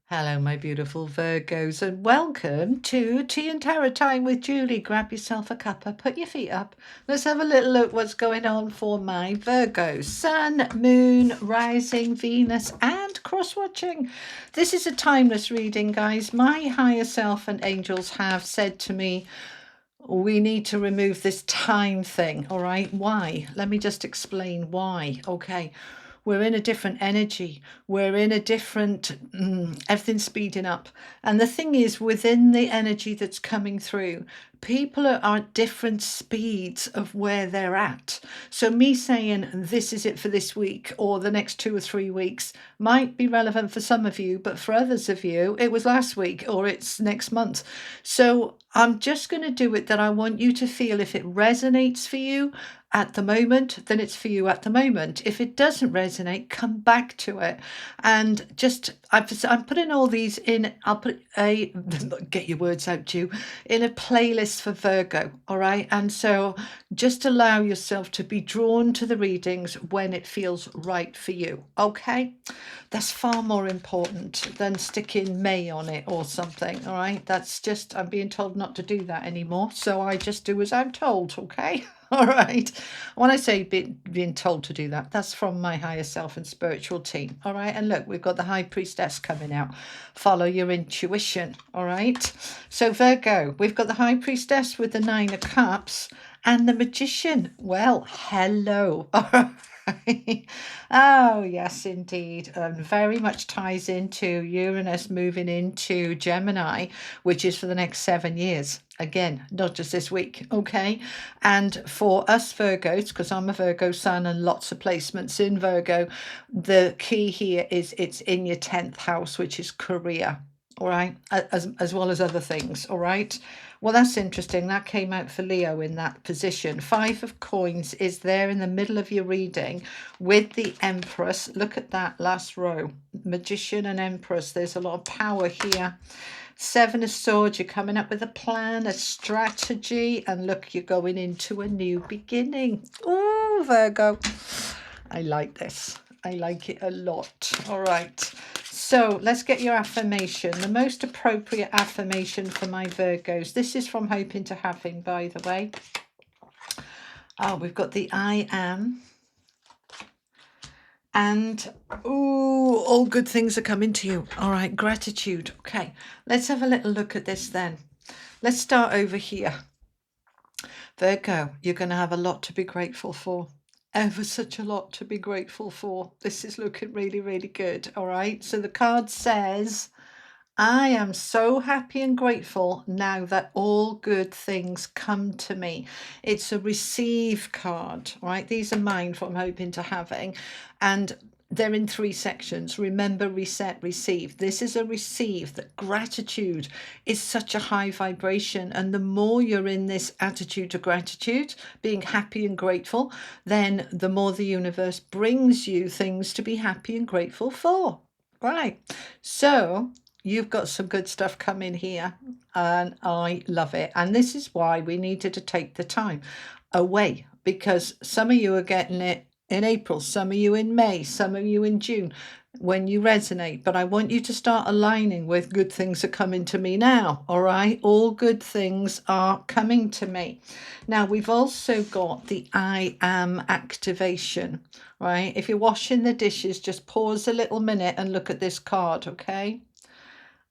Hello, my beautiful Virgos, and welcome to Tea and Tarot Time with Julie. Grab yourself a cuppa, put your feet up. Let's have a little look what's going on for my Virgos. Sun, Moon, Rising, Venus, and cross-watching. This is a timeless reading, guys. My higher self and angels have said to me, we need to remove this time thing, all right? Why? Let me just explain why. Okay. We're in a different energy. We're in a different, everything's speeding up. And the thing is, within the energy that's coming through, people are at different speeds of where they're at. So me saying this is it for this week or the next 2 or 3 weeks might be relevant for some of you, but for others of you, it was last week or it's next month. So I'm just going to do it that I want you to feel if it resonates for you at the moment, then it's for you at the moment. If it doesn't resonate, come back to it. And just, I'm putting all these in, I'll put a, get your words out, Jew, in a playlist for Virgo, all right? And so just allow yourself to be drawn to the readings when it feels right for you, okay? That's far more important than sticking May on it or something, all right? That's just, I'm being told not to do that anymore, so I just do as I'm told, okay? All right. When I say being told to do that, that's from my higher self and spiritual team. All right. And look, we've got the High Priestess coming out. Follow your intuition. All right. So Virgo, we've got the High Priestess with the 9 of Cups and the Magician. Well, hello. All right. Oh, yes, indeed. Very much ties into Uranus moving into Gemini, which is for the next 7 years. Again, not just this week, okay? And for us Virgos, because I'm a Virgo sun and lots of placements in Virgo, the key here is it's in your 10th house, which is career, all right? As well as other things, all right? Well, that's interesting. That came out for Leo in that position. 5 of Coins is there in the middle of your reading with the Empress. Look at that last row. Magician and Empress. There's a lot of power here. 7 of Swords, you're coming up with a plan, a strategy, and look, you're going into a new beginning. Oh, Virgo. I like this. I like it a lot. All right. So let's get your affirmation. The most appropriate affirmation for my Virgos. This is from Hoping to Having, by the way. Oh, we've got the I am. And, ooh, all good things are coming to you. All right, gratitude. Okay, let's have a little look at this then. Let's start over here. Virgo, you're going to have a lot to be grateful for. Ever such a lot to be grateful for. This is looking really, really good. All right, so the card says, I am so happy and grateful now that all good things come to me. It's a receive card, right? These are mine from Hoping to Having, and they're in 3 sections. Remember, reset, receive. This is a receive. That gratitude is such a high vibration, and the more you're in this attitude of gratitude, being happy and grateful, then the more the universe brings you things to be happy and grateful for. Right. So you've got some good stuff coming here, and I love it. And this is why we needed to take the time away, because some of you are getting it in April, some of you in May, some of you in June, when you resonate. But I want you to start aligning with good things are coming to me now. All right. All good things are coming to me. Now, we've also got the I am activation, right? If you're washing the dishes, just pause a little minute and look at this card, okay?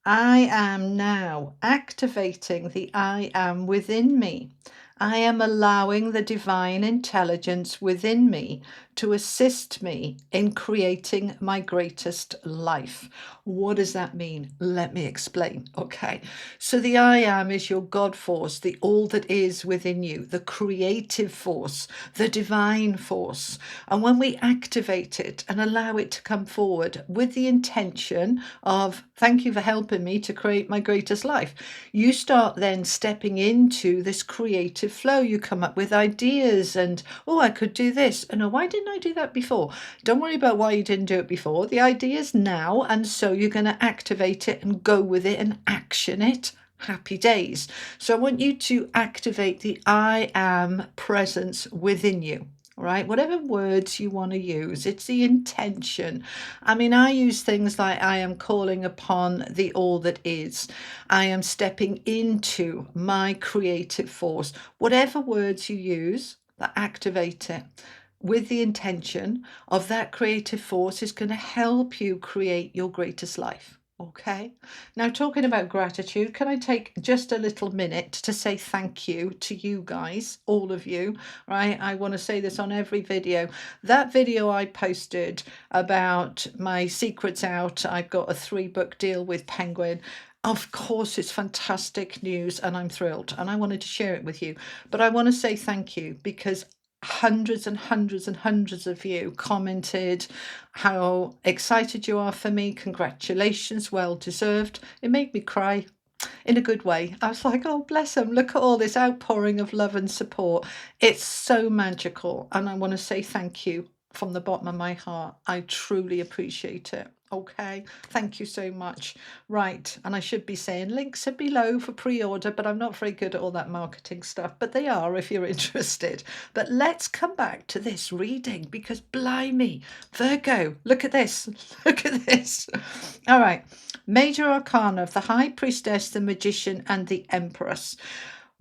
I am now activating the I am within me. I am allowing the divine intelligence within me to assist me in creating my greatest life. What does that mean? Let me explain. Okay. So the I am is your God force, the all that is within you, the creative force, the divine force. And when we activate it and allow it to come forward with the intention of, thank you for helping me to create my greatest life, you start then stepping into this creative flow. You come up with ideas and, oh, I could do this. And oh, why didn't I do that before? Don't worry about why you didn't do it before. The idea is now. And so you're going to activate it and go with it and action it. Happy days. So I want you to activate the I am presence within you. right? Whatever words you want to use, it's the intention. I mean, I use things like I am calling upon the all that is. I am stepping into my creative force. Whatever words you use that activate it with the intention of that creative force is going to help you create your greatest life. Okay. Now, talking about gratitude, can I take just a little minute to say thank you to you guys, all of you, right? I want to say this on every video. That video I posted about my secrets out, I've got a 3-book deal with Penguin. Of course, it's fantastic news and I'm thrilled and I wanted to share it with you. But I want to say thank you because hundreds and hundreds and hundreds of you commented how excited you are for me. Congratulations, well deserved. It made me cry in a good way. I was like, oh, bless them. Look at all this outpouring of love and support. It's so magical. And I want to say thank you from the bottom of my heart. I truly appreciate it. Okay, thank you so much. Right, and I should be saying links are below for pre-order, but I'm not very good at all that marketing stuff, but they are if you're interested. But let's come back to this reading because blimey, Virgo, look at this. Look at this. All right, Major Arcana of the High Priestess, the Magician, and the Empress.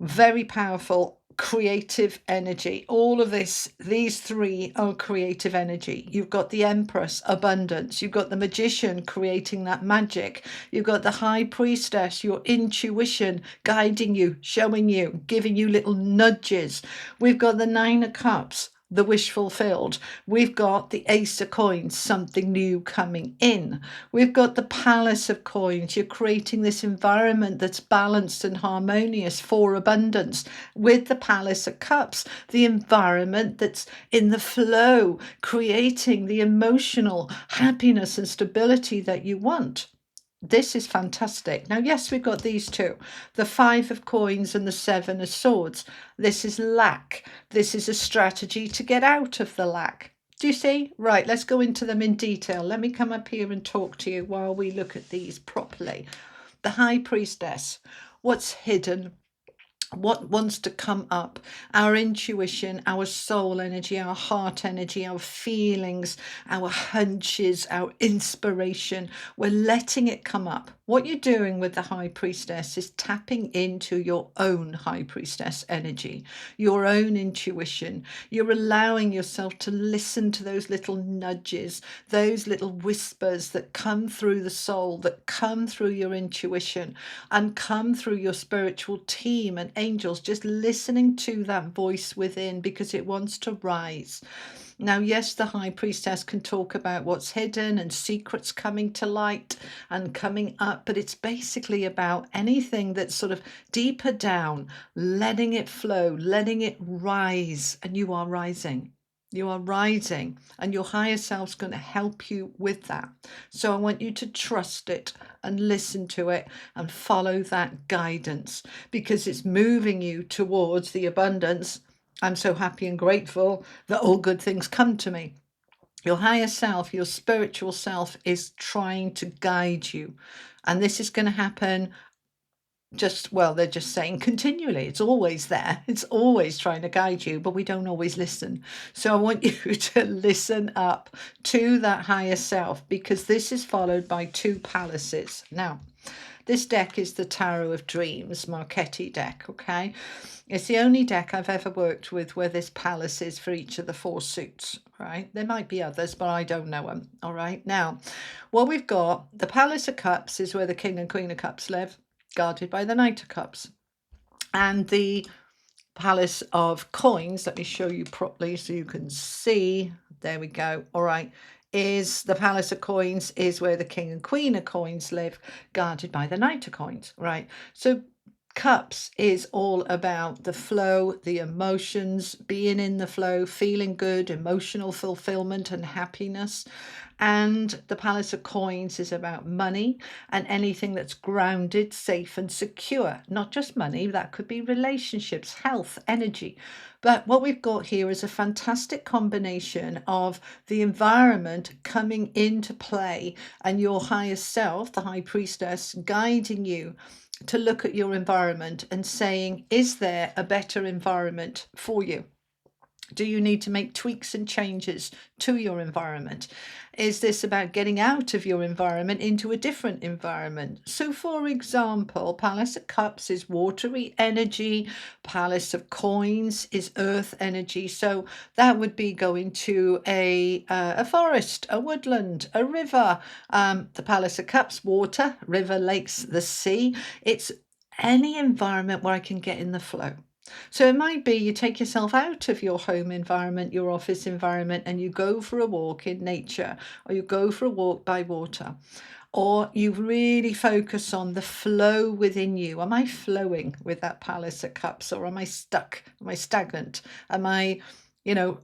Very powerful creative energy. All of this, these three are creative energy. You've got the Empress, abundance. You've got the Magician, creating that magic. You've got the High Priestess, your intuition, guiding you, showing you, giving you little nudges. We've got the Nine of Cups, the wish fulfilled. We've got the Ace of Coins, something new coming in. We've got the Palace of Coins. You're creating this environment that's balanced and harmonious for abundance. With the Palace of Cups, the environment that's in the flow, creating the emotional happiness and stability that you want. This is fantastic. Now, yes, we've got these two, the 5 of Coins and the 7 of Swords. This is lack. This is a strategy to get out of the lack. Do you see? Right, let's go into them in detail. Let me come up here and talk to you while we look at these properly. The High Priestess. What's hidden? What wants to come up? Our intuition, our soul energy, our heart energy, our feelings, our hunches, our inspiration. We're letting it come up. What you're doing with the High Priestess is tapping into your own High Priestess energy, your own intuition. You're allowing yourself to listen to those little nudges, those little whispers that come through the soul, that come through your intuition and come through your spiritual team and angels, just listening to that voice within because it wants to rise. Now, yes, the High Priestess can talk about what's hidden and secrets coming to light and coming up, but it's basically about anything that's sort of deeper down, letting it flow, letting it rise, and you are rising. You are rising, and your higher self's going to help you with that. So I want you to trust it and listen to it and follow that guidance because it's moving you towards the abundance. I'm so happy and grateful that all good things come to me. Your higher self, your spiritual self is trying to guide you. And this is going to happen they're just saying continually. It's always there. It's always trying to guide you, but we don't always listen. So I want you to listen up to that higher self because this is followed by 2 palaces. Now, this deck is the Tarot of Dreams, Marchetti deck, okay? It's the only deck I've ever worked with where there's palaces for each of the 4 suits, right? There might be others, but I don't know them, all right? Now, what we've got, the Palace of Cups is where the King and Queen of Cups live, guarded by the Knight of Cups. And the Palace of Coins, let me show you properly so you can see. There we go. All right. Is the Palace of Coins is where the King and Queen of Coins live, guarded by the Knight of Coins, right? So Cups is all about the flow, the emotions, being in the flow, feeling good, emotional fulfillment and happiness. And the Palace of Coins is about money and anything that's grounded, safe and secure. Not just money, that could be relationships, health, energy. But what we've got here is a fantastic combination of the environment coming into play and your higher self, the High Priestess, guiding you to look at your environment and saying, is there a better environment for you? Do you need to make tweaks and changes to your environment? Is this about getting out of your environment into a different environment? So, for example, Palace of Cups is watery energy, Palace of Coins is earth energy. So, that would be going to a forest, a woodland, a river. The Palace of Cups, water, river, lakes, the sea. It's any environment where I can get in the flow. So it might be you take yourself out of your home environment, your office environment, and you go for a walk in nature, or you go for a walk by water, or you really focus on the flow within you. Am I flowing with that Palace of Cups, or am I stuck? Am I stagnant? Am I, you know,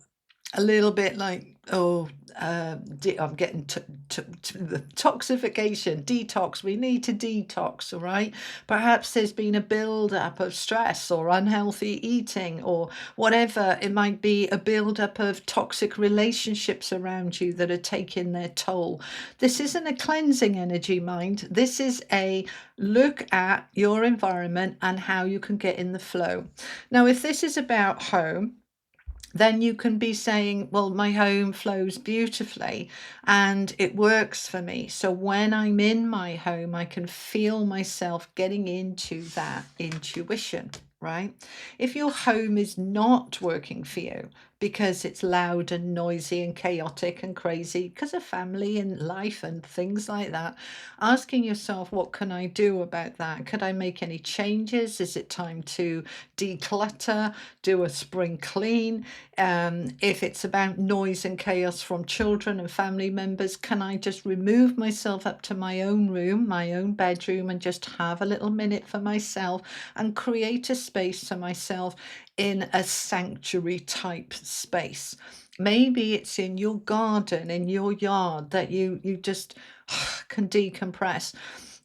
a little bit like, I'm getting to the toxification, detox. We need to detox, all right? Perhaps there's been a build-up of stress or unhealthy eating or whatever. It might be a build-up of toxic relationships around you that are taking their toll. This isn't a cleansing energy, mind. This is a look at your environment and how you can get in the flow. Now, if this is about home, then you can be saying, well, my home flows beautifully and it works for me. So when I'm in my home, I can feel myself getting into that intuition, right? If your home is not working for you because it's loud and noisy and chaotic and crazy because of family and life and things like that, asking yourself, what can I do about that? Could I make any changes? Is it time to declutter, do a spring clean? If it's about noise and chaos from children and family members, can I just remove myself up to my own room, my own bedroom, and just have a little minute for myself and create a space for myself in a sanctuary type space? Maybe it's in your garden, in your yard, that you just can decompress.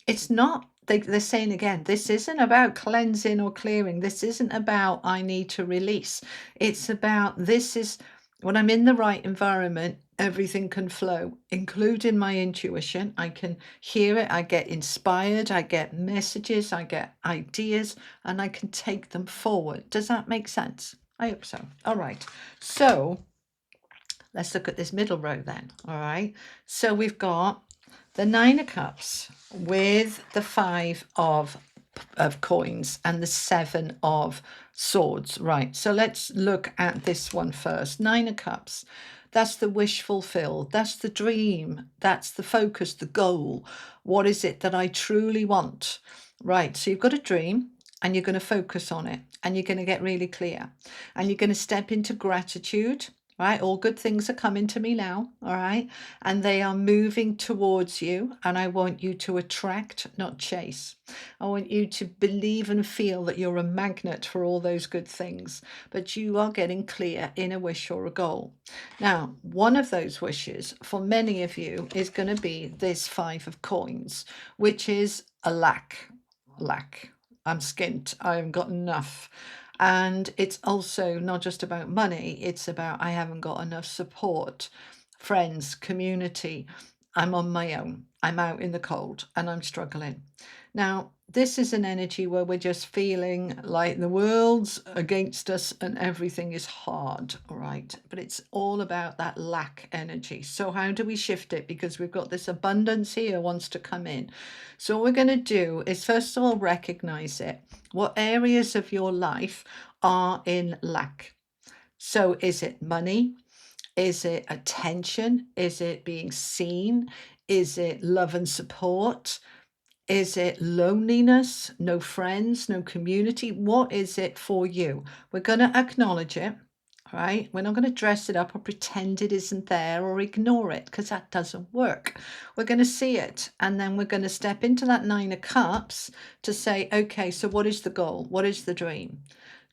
It's not, they're saying again, this isn't about cleansing or clearing. This isn't about I need to release. It's about this is when I'm in the right environment, everything can flow, including my intuition. I can hear it. I get inspired. I get messages. I get ideas, and I can take them forward. Does that make sense? I hope so. All right. So let's look at this middle row then. All right. So we've got the Nine of Cups with the Five of coins and the Seven of Swords. Right. So let's look at this one first. Nine of Cups. That's the wish fulfilled. That's the dream. That's the focus, the goal. What is it that I truly want? Right. So you've got a dream and you're going to focus on it and you're going to get really clear and you're going to step into gratitude. Right, all good things are coming to me now, all right, and they are moving towards you, and I want you to attract, not chase. I want you to believe and feel that you're a magnet for all those good things, but you are getting clear in a wish or a goal. Now, one of those wishes for many of you is going to be this Five of Coins, which is a lack. I'm skint, I haven't got enough. And it's also not just about money, it's about I haven't got enough support, friends, community. I'm on my own. I'm out in the cold and I'm struggling. Now, this is an energy where we're just feeling like the world's against us and everything is hard, all right? But it's all about that lack energy. So how do we shift it? Because we've got this abundance here wants to come in. So what we're going to do is first of all recognize it. What areas of your life are in lack? So is it money? Is it attention? Is it being seen? Is it love and support? Is it loneliness? No friends, no community? What is it for you? We're going to acknowledge it, right? We're not going to dress it up or pretend it isn't there or ignore it because that doesn't work. We're going to see it and then we're going to step into that Nine of Cups to say, okay, so what is the goal? What is the dream?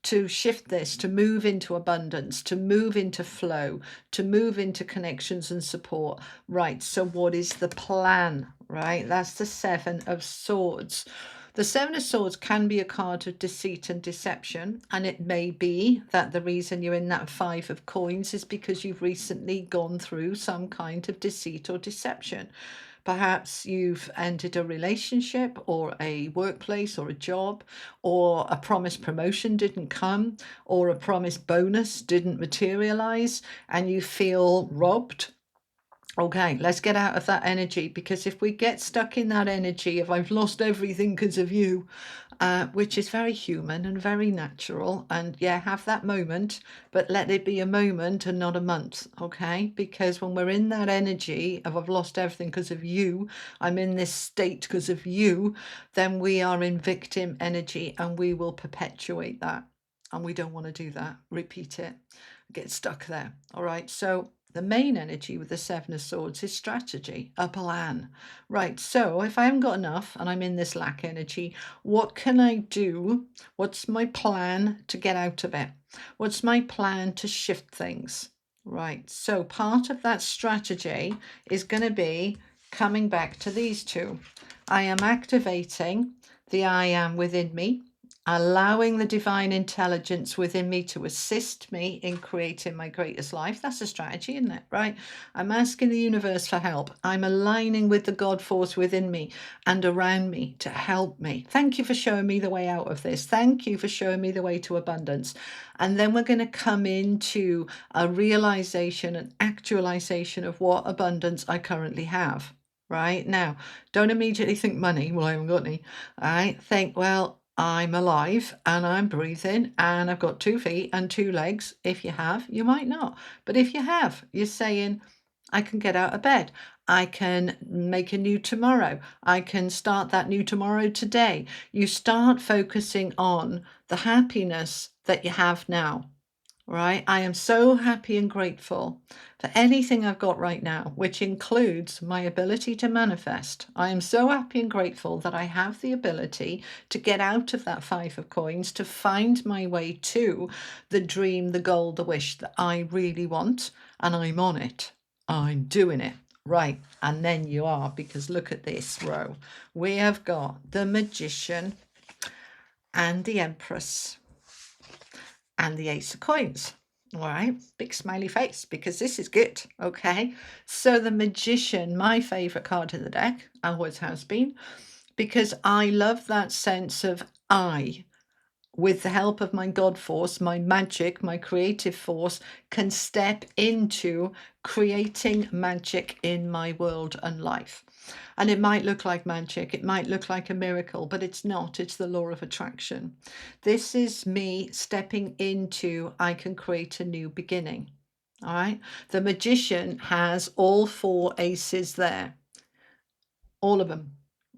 To shift this, to move into abundance, to move into flow, to move into connections and support. Right, so what is the plan, right? That's the Seven of Swords. The Seven of Swords can be a card of deceit and deception, and it may be that the reason you're in that Five of Coins is because you've recently gone through some kind of deceit or deception. Perhaps you've ended a relationship or a workplace or a job, or a promised promotion didn't come, or a promised bonus didn't materialize, and you feel robbed. Okay, let's get out of that energy, because if we get stuck in that energy of I've lost everything because of you, which is very human and very natural, and yeah, have that moment, but let it be a moment and not a month, okay? Because when we're in that energy of I've lost everything because of you, I'm in this state because of you, then we are in victim energy and we will perpetuate that. And we don't want to do that. Repeat it, get stuck there. All right, so the main energy with the Seven of Swords is strategy, a plan. Right, so if I haven't got enough and I'm in this lack energy, what can I do? What's my plan to get out of it? What's my plan to shift things? Right, so part of that strategy is going to be coming back to these two. I am activating the I am within me, allowing the divine intelligence within me to assist me in creating my greatest life. That's a strategy, isn't it? Right? I'm asking the universe for help. I'm aligning with the God force within me and around me to help me. Thank you for showing me the way out of this. Thank you for showing me the way to abundance. And then we're going to come into a realization and actualization of what abundance I currently have. Right? Now, don't immediately think money. Well, I haven't got any. All right? Think, well, I'm alive and I'm breathing and I've got 2 feet and 2 legs. If you have, you might not. But if you have, you're saying, I can get out of bed. I can make a new tomorrow. I can start that new tomorrow today. You start focusing on the happiness that you have now. Right? I am so happy and grateful for anything I've got right now, which includes my ability to manifest. I am so happy and grateful that I have the ability to get out of that 5 of coins, to find my way to the dream, the goal, the wish that I really want. And I'm on it. I'm doing it. Right. And then you are, because look at this row. We have got the Magician and the Empress and the Ace of Coins. All right, big smiley face, because this is good. Okay, so the Magician, my favorite card of the deck, always has been, because I love that sense of I, with the help of my God force, my magic, my creative force, can step into creating magic in my world and life. And it might look like magic, it might look like a miracle, but it's not. It's the law of attraction. This is me stepping into, I can create a new beginning. All right. The Magician has all 4 aces there, all of them.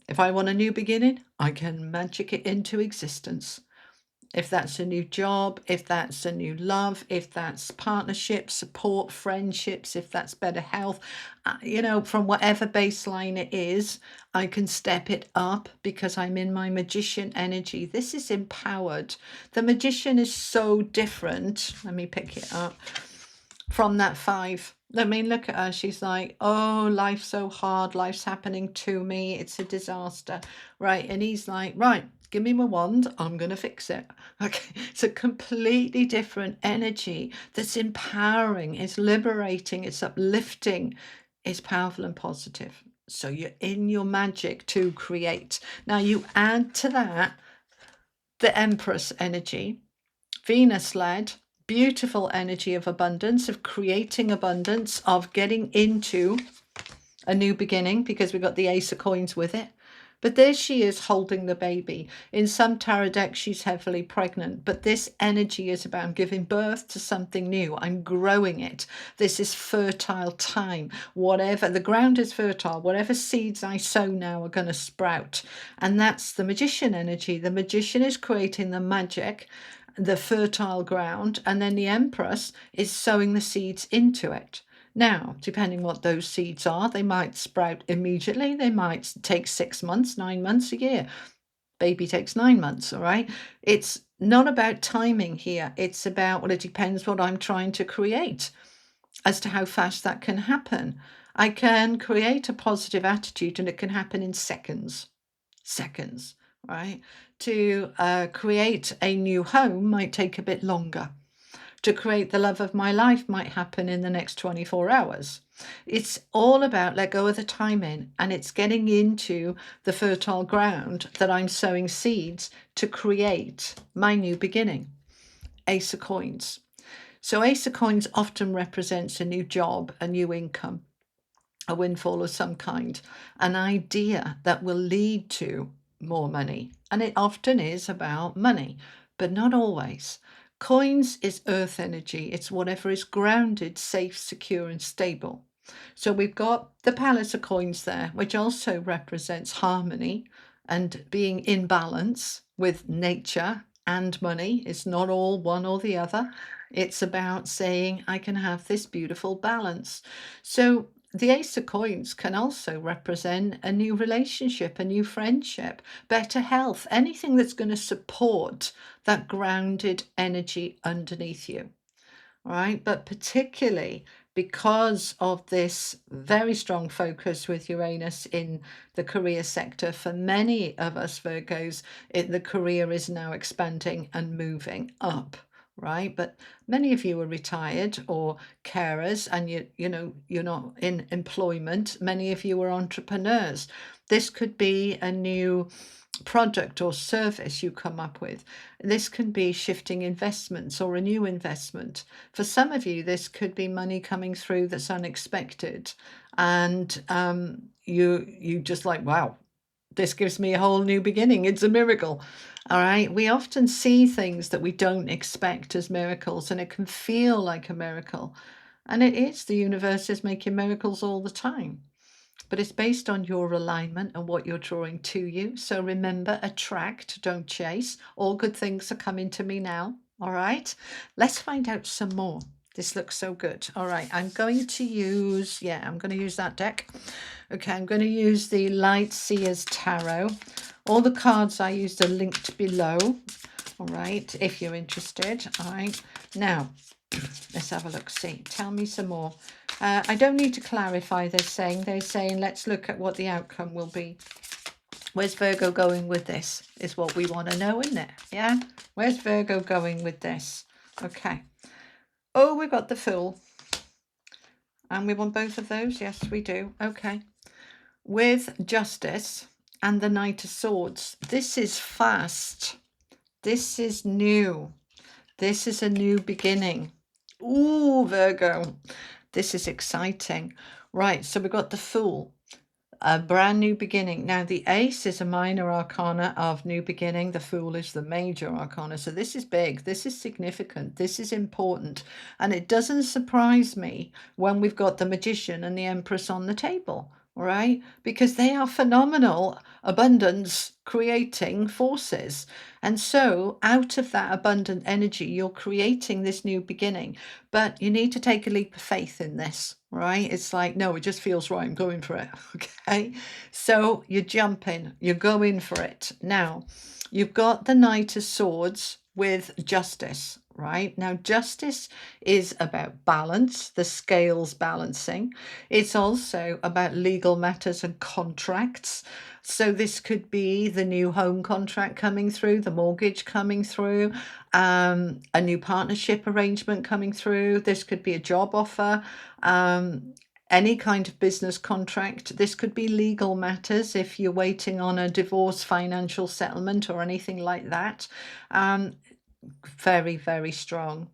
If I want a new beginning, I can magic it into existence. If that's a new job, if that's a new love, if that's partnership, support, friendships, if that's better health, from whatever baseline it is, I can step it up because I'm in my Magician energy. This is empowered. The Magician is so different. Let me pick it up from that 5. I mean, look at her. She's like, oh, life's so hard. Life's happening to me. It's a disaster. Right. And he's like, right, give me my wand. I'm going to fix it. Okay. It's a completely different energy that's empowering. It's liberating. It's uplifting. It's powerful and positive. So you're in your magic to create. Now you add to that the Empress energy, Venus led, beautiful energy of abundance, of creating abundance, of getting into a new beginning, because we got the Ace of Coins with it. But there she is holding the baby. In some tarot decks, she's heavily pregnant. But this energy is about giving birth to something new. I'm growing it. This is fertile time. Whatever, the ground is fertile. Whatever seeds I sow now are going to sprout. And that's the Magician energy. The Magician is creating the magic, the fertile ground. And then the Empress is sowing the seeds into it. Now, depending what those seeds are, they might sprout immediately. They might take 6 months, 9 months, a year. Baby takes 9 months, all right? It's not about timing here. It's about, well, it depends what I'm trying to create as to how fast that can happen. I can create a positive attitude and it can happen in seconds, right? To create a new home might take a bit longer. to create the love of my life might happen in the next 24 hours. It's all about let go of the timing, and it's getting into the fertile ground that I'm sowing seeds to create my new beginning. Ace of Coins. So Ace of Coins often represents a new job, a new income, a windfall of some kind, an idea that will lead to more money. And it often is about money, but not always. Coins is earth energy. It's whatever is grounded, safe, secure, and stable. So we've got the Palace of Coins there, which also represents harmony and being in balance with nature and money. It's not all one or the other. It's about saying, I can have this beautiful balance. So the Ace of Coins can also represent a new relationship, a new friendship, better health, anything that's going to support that grounded energy underneath you. Right? But particularly because of this very strong focus with Uranus in the career sector, for many of us Virgos, the career is now expanding and moving up. Right, but many of you are retired or carers, and you're not in employment. Many of you are entrepreneurs. This could be a new product or service you come up with. This can be shifting investments or a new investment. For some of you, this could be money coming through that's unexpected, and you just like, wow, this gives me a whole new beginning. It's a miracle. All right. We often see things that we don't expect as miracles, and it can feel like a miracle. And it is. The universe is making miracles all the time. But it's based on your alignment and what you're drawing to you. So remember, attract, don't chase. All good things are coming to me now. All right. Let's find out some more. This looks so good. All right. I'm going to use that deck. Okay. I'm going to use the Light Seers Tarot. All the cards I used are linked below. All right. If you're interested. All right. Now, let's have a look. See. Tell me some more. I don't need to clarify. They're saying, let's look at what the outcome will be. Where's Virgo going with this is what we want to know, isn't it? Yeah. Where's Virgo going with this? Okay. Oh, we got the Fool. And we want both of those. Yes, we do. Okay. With Justice and the Knight of Swords. This is fast. This is new. This is a new beginning. Ooh, Virgo. This is exciting. Right, so we've got the Fool, a brand new beginning. Now, the Ace is a minor arcana of new beginning. The Fool is the major arcana. So this is big. This is significant. This is important. And it doesn't surprise me when we've got the Magician and the Empress on the table, right? Because they are phenomenal abundance creating forces. And so out of that abundant energy, you're creating this new beginning. But you need to take a leap of faith in this, right? It's like, no, it just feels right. I'm going for it. Okay. So you're jumping, you're going for it. Now, you've got the Knight of Swords with Justice, right? Now, justice is about balance, the scales balancing. It's also about legal matters and contracts. So this could be the new home contract coming through, the mortgage coming through, a new partnership arrangement coming through. This could be a job offer, any kind of business contract. This could be legal matters if you're waiting on a divorce, financial settlement, or anything like that. Very, very strong.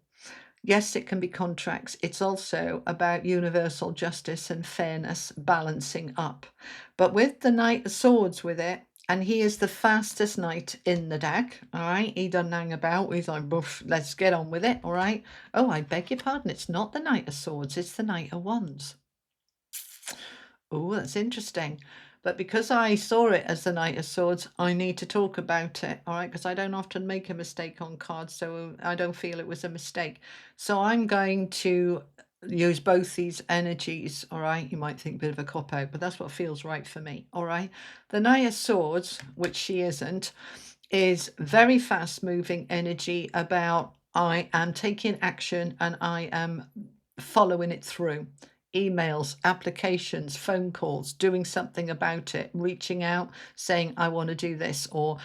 Yes, it can be contracts. It's also about universal justice and fairness balancing up. But with the Knight of Swords with it, and he is the fastest knight in the deck, all right? He doesn't hang about. He's like, boof, let's get on with it, all right? Oh, I beg your pardon. It's not the Knight of Swords. It's the Knight of Wands. Oh, that's interesting. But because I saw it as the Knight of Swords, I need to talk about it, all right? Because I don't often make a mistake on cards, so I don't feel it was a mistake. So I'm going to use both these energies, all right? You might think a bit of a cop-out, but that's what feels right for me, all right? The Knight of Swords, which she isn't, is very fast-moving energy about I am taking action and I am following it through. Emails, applications, phone calls, doing something about it, reaching out, saying, I want to do this, or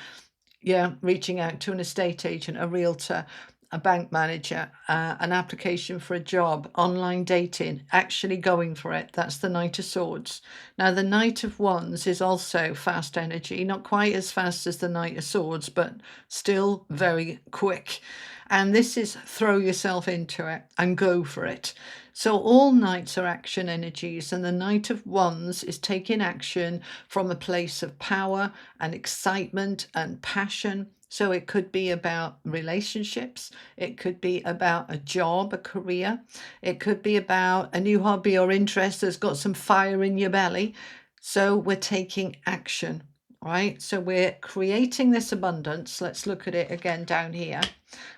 reaching out to an estate agent, a realtor, a bank manager, an application for a job, online dating, actually going for it. That's the Knight of Swords. Now, the Knight of Wands is also fast energy, not quite as fast as the Knight of Swords, but still very quick. And this is throw yourself into it and go for it. So all knights are action energies, and the Knight of Wands is taking action from a place of power and excitement and passion. So it could be about relationships, it could be about a job, a career, it could be about a new hobby or interest that's got some fire in your belly. So we're taking action, right? So we're creating this abundance. Let's look at it again down here.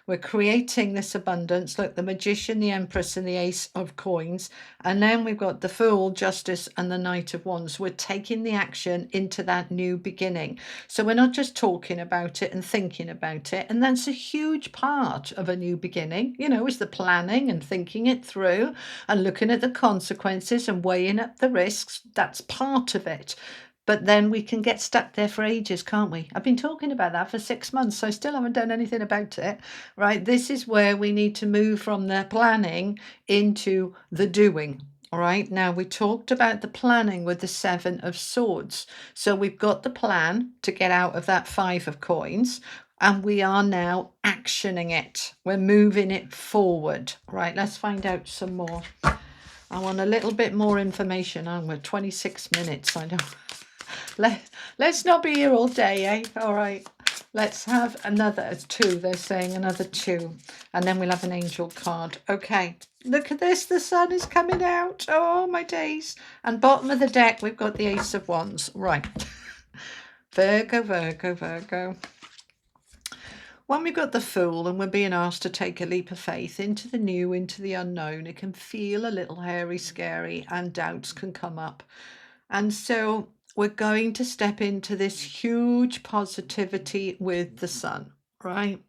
We're creating this abundance. Look, the Magician, the Empress, and the Ace of Coins. And then we've got the Fool, Justice, and the Knight of Wands. We're taking the action into that new beginning. So we're not just talking about it and thinking about it. And that's a huge part of a new beginning, you know, is the planning and thinking it through and looking at the consequences and weighing up the risks. That's part of it. But then we can get stuck there for ages, can't we? I've been talking about that for 6 months, so I still haven't done anything about it, right? This is where we need to move from the planning into the doing. All right, now we talked about the planning with the Seven of Swords. So we've got the plan to get out of that Five of Coins, and we are now actioning it. We're moving it forward. Right, let's find out some more. I want a little bit more information. We're 26 minutes, I know. Let's not be here all day, eh? All right. Let's have another two. They're saying another two. And then we'll have an angel card. Okay. Look at this. The sun is coming out. Oh, my days. And bottom of the deck, we've got the Ace of Wands. Right. Virgo, Virgo, Virgo. When we've got the Fool and we're being asked to take a leap of faith into the new, into the unknown, it can feel a little hairy, scary, and doubts can come up. And so we're going to step into this huge positivity with the sun, right?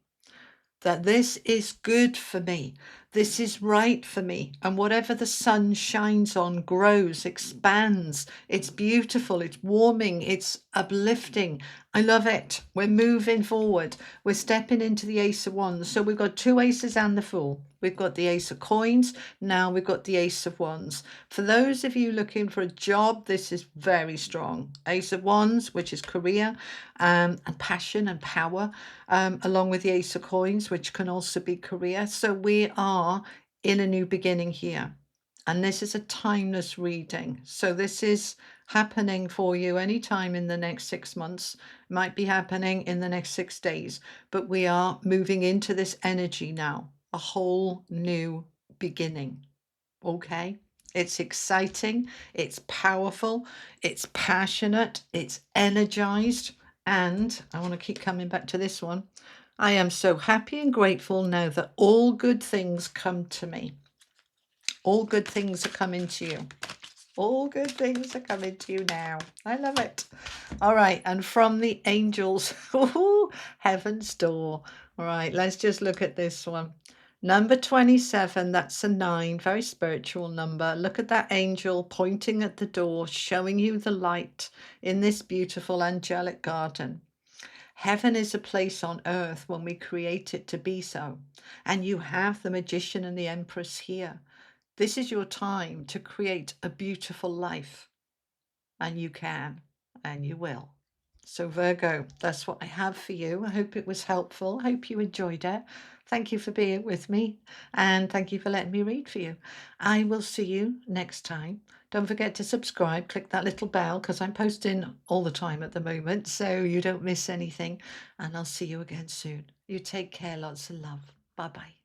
That this is good for me. This is right for me. And whatever the sun shines on grows, expands. It's beautiful. It's warming. It's uplifting. I love it. We're moving forward. We're stepping into the Ace of Wands. So we've got two aces and the Fool. We've got the Ace of Coins. Now we've got the Ace of Wands. For those of you looking for a job, this is very strong. Ace of Wands, which is career and passion and power, along with the Ace of Coins, which can also be career. So we are in a new beginning here. And this is a timeless reading. So this is happening for you anytime in the next 6 months. It might be happening in the next 6 days. But we are moving into this energy now. A whole new beginning. Okay? It's exciting. It's powerful. It's passionate. It's energized. And I want to keep coming back to this one. I am so happy and grateful now that all good things come to me. All good things are coming to you. All good things are coming to you now. I love it. All right. And from the angels, heaven's door. All right. Let's just look at this one. Number 27, that's a 9, very spiritual number. Look at that angel pointing at the door, showing you the light in this beautiful angelic garden. Heaven is a place on earth when we create it to be so. And you have the Magician and the Empress here. This is your time to create a beautiful life. And you can, and you will. So Virgo, that's what I have for you. I hope it was helpful. I hope you enjoyed it. Thank you for being with me, and thank you for letting me read for you. I will see you next time. Don't forget to subscribe, click that little bell, because I'm posting all the time at the moment, so you don't miss anything. And I'll see you again soon. You take care, lots of love. Bye-bye.